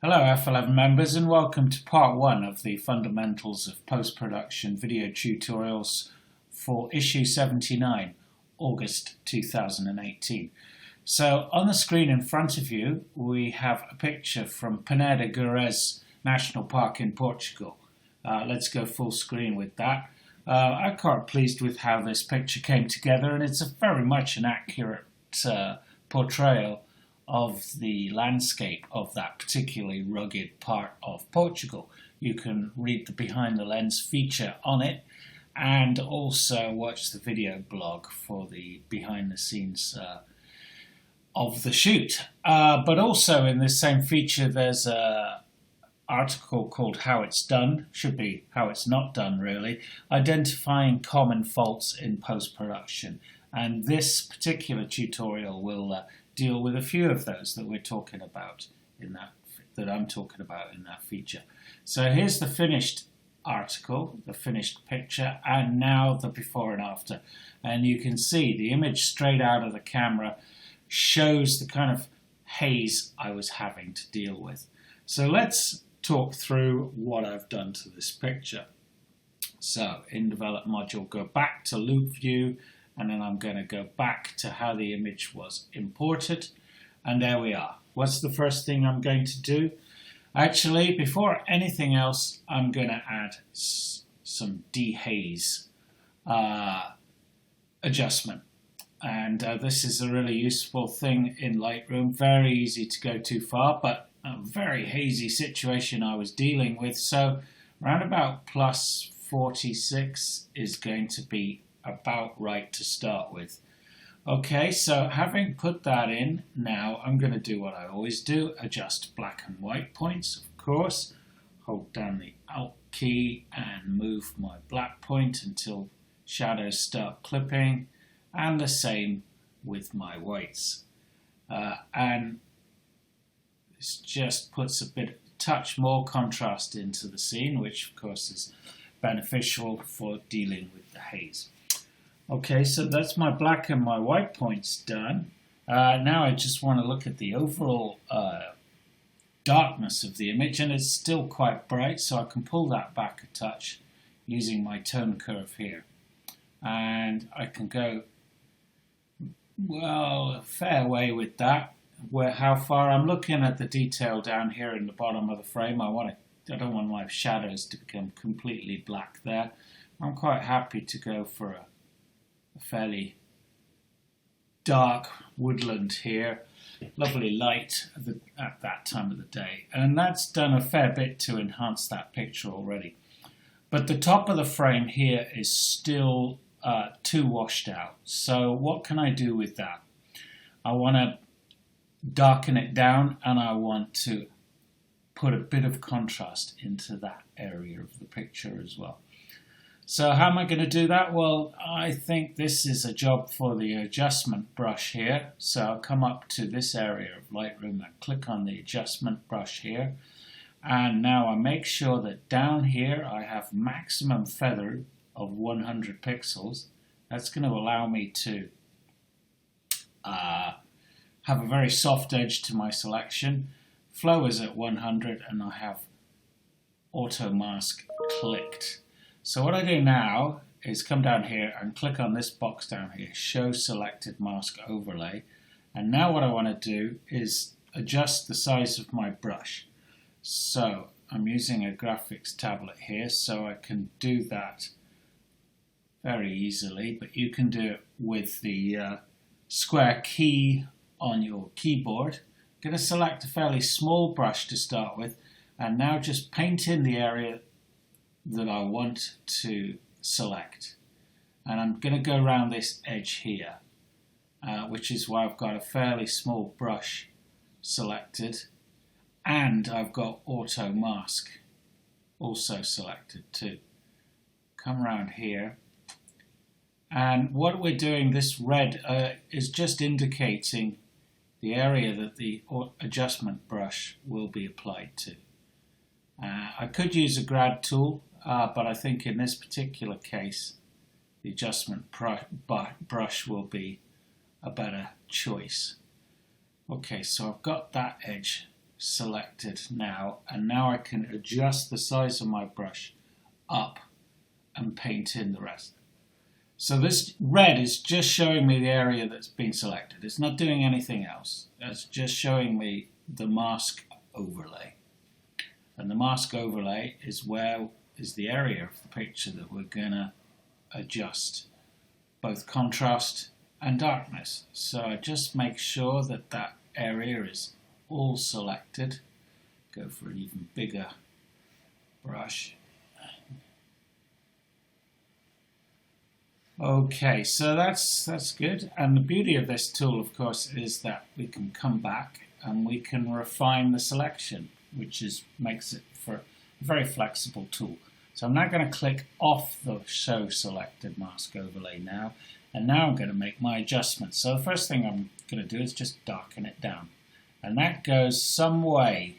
Hello F11 members and welcome to part 1 of the Fundamentals of Post-Production video tutorials for issue 79, August 2018. So on the screen in front of you we have a picture from Peneda Gerês National Park in Portugal. Let's go full screen with that. I'm quite pleased with how this picture came together, and it's very much an accurate portrayal of the landscape of that particularly rugged part of Portugal. You can read the behind the lens feature on it and also watch the video blog for the behind the scenes of the shoot. But also in this same feature there's an article called How It's Done, should be How It's Not Done really, identifying common faults in post-production. And this particular tutorial will deal with a few of those that we're talking about in that I'm talking about in that feature. So here's the finished article, the finished picture, and now the before and after. And you can see the image straight out of the camera shows the kind of haze I was having to deal with. So let's talk through what I've done to this picture. So in Develop module, go back to Loop View, and then I'm going to go back to how the image was imported, and there we are. What's the first thing I'm going to do? Actually, before anything else, I'm going to add some dehaze adjustment. And this is a really useful thing in Lightroom. Very easy to go too far, but a very hazy situation I was dealing with. So around about plus 46 is going to be about right to start with. Okay, so having put that in, now I'm going to do what I always do, adjust black and white points, of course. Hold down the Alt key and move my black point until shadows start clipping, and the same with my whites. And this just puts a touch more contrast into the scene, which of course is beneficial for dealing with the haze. Okay, so that's my black and my white points done. Now I just want to look at the overall darkness of the image, and it's still quite bright, so I can pull that back a touch using my tone curve here. And I can go, well, a fair way with that. How far? I'm looking at the detail down here in the bottom of the frame. I don't want my shadows to become completely black there. I'm quite happy to go for a fairly dark woodland here, lovely light at that time of the day, and that's done a fair bit to enhance that picture already. But the top of the frame here is still too washed out, so what can I do with that? I want to darken it down, and I want to put a bit of contrast into that area of the picture as well. So how am I going to do that? Well, I think this is a job for the adjustment brush here. So I'll come up to this area of Lightroom and click on the adjustment brush here. And now I make sure that down here I have maximum feather of 100 pixels. That's going to allow me to have a very soft edge to my selection. Flow is at 100 and I have auto mask clicked. So what I do now is come down here and click on this box down here, show selected mask overlay. And now what I want to do is adjust the size of my brush. So I'm using a graphics tablet here, so I can do that very easily, but you can do it with the square key on your keyboard. I'm going to select a fairly small brush to start with, and now just paint in the area that I want to select. And I'm going to go around this edge here, which is why I've got a fairly small brush selected, and I've got auto mask also selected too. Come around here, and what we're doing, this red is just indicating the area that the adjustment brush will be applied to. I could use a grad tool, but I think in this particular case the adjustment brush will be a better choice. Okay, so I've got that edge selected now, and now I can adjust the size of my brush up and paint in the rest. So this red is just showing me the area that's been selected. It's not doing anything else. It's just showing me the mask overlay. And the mask overlay is the area of the picture that we're going to adjust both contrast and darkness. So I just make sure that that area is all selected. Go for an even bigger brush. Okay, so that's good. And the beauty of this tool, of course, is that we can come back and we can refine the selection, which makes it for a very flexible tool. So I'm now going to click off the Show Selected Mask Overlay now, and now I'm going to make my adjustments. So the first thing I'm going to do is just darken it down, and that goes some way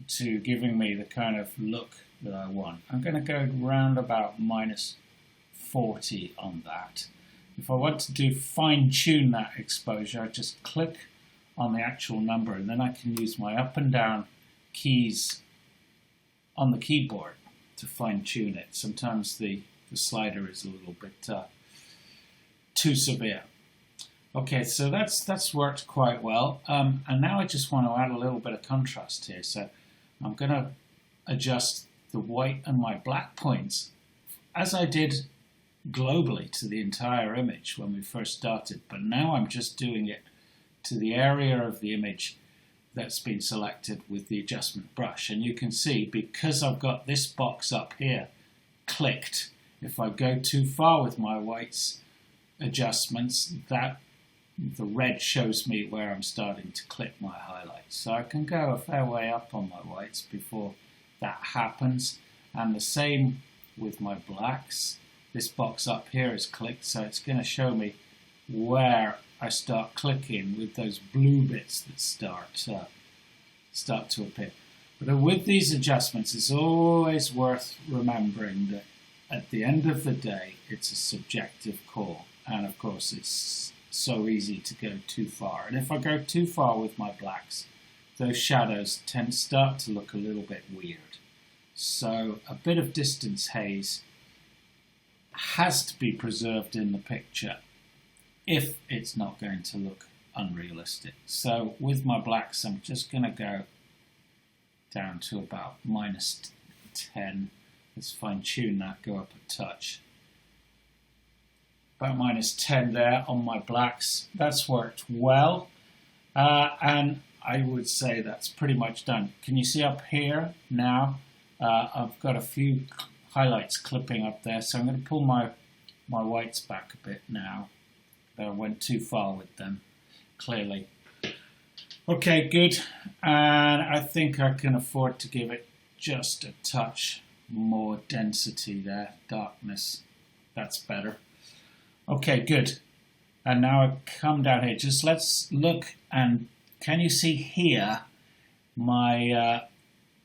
to giving me the kind of look that I want. I'm going to go round about -40 on that. If I want to fine-tune that exposure, I just click on the actual number, and then I can use my up and down keys on the keyboard to fine-tune it. Sometimes the slider is a little bit too severe. Okay, so that's worked quite well, and now I just want to add a little bit of contrast here. So I'm going to adjust the white and my black points as I did globally to the entire image when we first started, but now I'm just doing it to the area of the image that's been selected with the adjustment brush. And you can see, because I've got this box up here clicked, if I go too far with my whites adjustments, that the red shows me where I'm starting to click my highlights. So I can go a fair way up on my whites before that happens, and the same with my blacks. This box up here is clicked, so it's going to show me where I start clicking with those blue bits that start to appear. But with these adjustments, it's always worth remembering that at the end of the day, it's a subjective call. And of course, it's so easy to go too far. And if I go too far with my blacks, those shadows start to look a little bit weird. So a bit of distance haze has to be preserved in the picture if it's not going to look unrealistic. So with my blacks, I'm just going to go down to about -10. Let's fine tune that, go up a touch. About -10 there on my blacks. That's worked well. And I would say that's pretty much done. Can you see up here now? I've got a few highlights clipping up there, so I'm going to pull my whites back a bit now. I went too far with them, clearly. Okay, good. And I think I can afford to give it just a touch more density there, darkness. That's better. Okay, good. And now I come down here. Just let's look, and can you see here my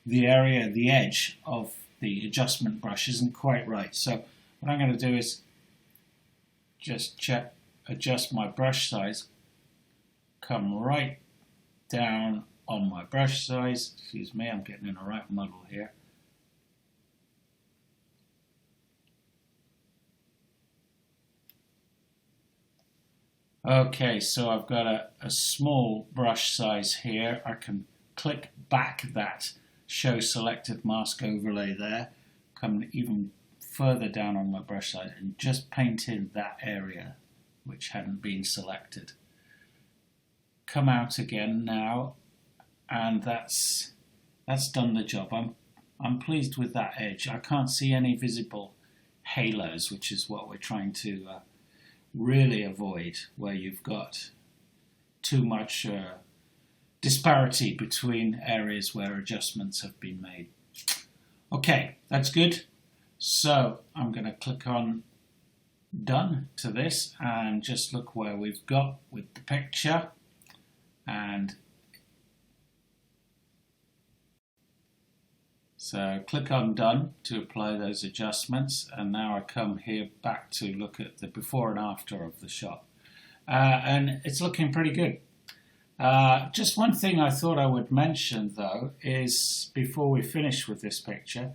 the area, the edge of the adjustment brush isn't quite right. So what I'm going to do is just adjust my brush size, come right down on my brush size. Excuse me, I'm getting in a right muddle here. Okay, so I've got a small brush size here. I can click back that Show Selected Mask Overlay there, come even further down on my brush size and just paint in that area which hadn't been selected. Come out again now, and that's done the job. I'm pleased with that edge. I can't see any visible halos, which is what we're trying to really avoid, where you've got too much disparity between areas where adjustments have been made. Okay, that's good. So I'm going to click on Done to this and just look where we've got with the picture, and so click on Done to apply those adjustments, and now I come here back to look at the before and after of the shot, and it's looking pretty good. Just one thing I thought I would mention though is before we finish with this picture,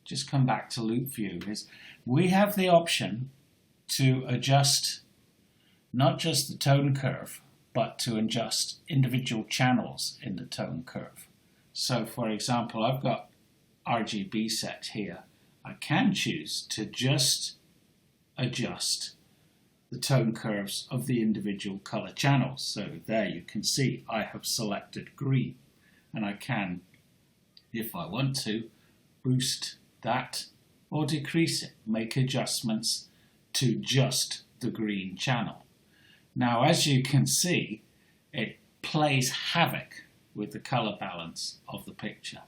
just come back to loop view, is we have the option to adjust not just the tone curve, but to adjust individual channels in the tone curve. So for example, I've got RGB set here. I can choose to just adjust the tone curves of the individual color channels. So there you can see I have selected green, and I can, if I want to, boost that or decrease it, make adjustments to just the green channel. Now, as you can see, it plays havoc with the color balance of the picture.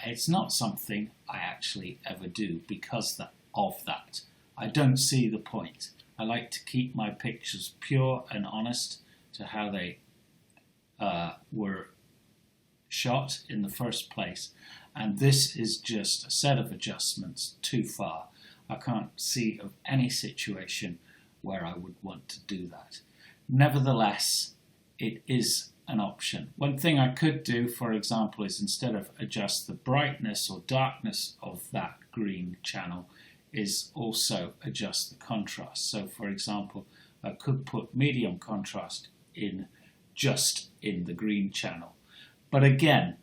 It's not something I actually ever do because of that. I don't see the point. I like to keep my pictures pure and honest to how they were shot in the first place. And this is just a set of adjustments too far. I can't see of any situation where I would want to do that. Nevertheless, it is an option. One thing I could do, for example, is instead of adjust the brightness or darkness of that green channel, is also adjust the contrast. So for example, I could put medium contrast in just in the green channel. But again,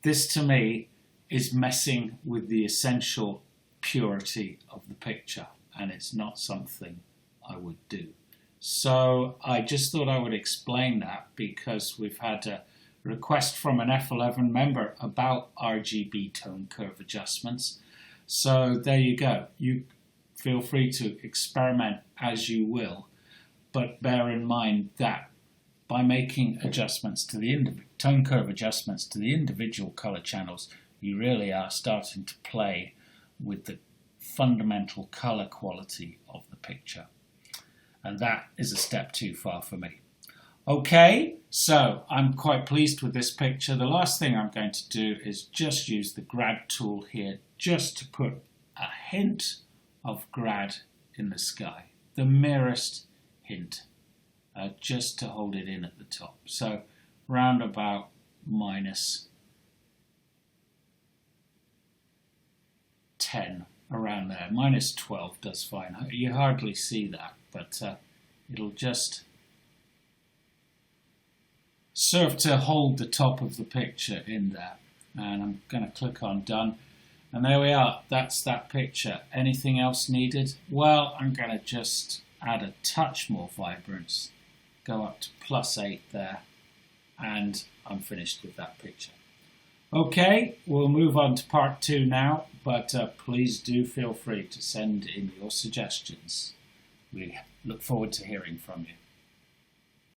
this to me is messing with the essential purity of the picture, and it's not something I would do. So I just thought I would explain that because we've had a request from an F11 member about RGB tone curve adjustments. So there you go. You feel free to experiment as you will, but bear in mind that by making adjustments to the tone curve adjustments to the individual color channels, you really are starting to play with the fundamental color quality of the picture. And that is a step too far for me. Okay, so I'm quite pleased with this picture. The last thing I'm going to do is just use the grad tool here just to put a hint of grad in the sky. The merest hint, just to hold it in at the top. So round about -10, around there. -12 does fine. You hardly see that, but it'll just serve to hold the top of the picture in there. And I'm going to click on done. And there we are. That's that picture. Anything else needed? Well, I'm going to just add a touch more vibrance. Go up to +8 there. And I'm finished with that picture. Okay, we'll move on to part 2 now. But please do feel free to send in your suggestions. We look forward to hearing from you.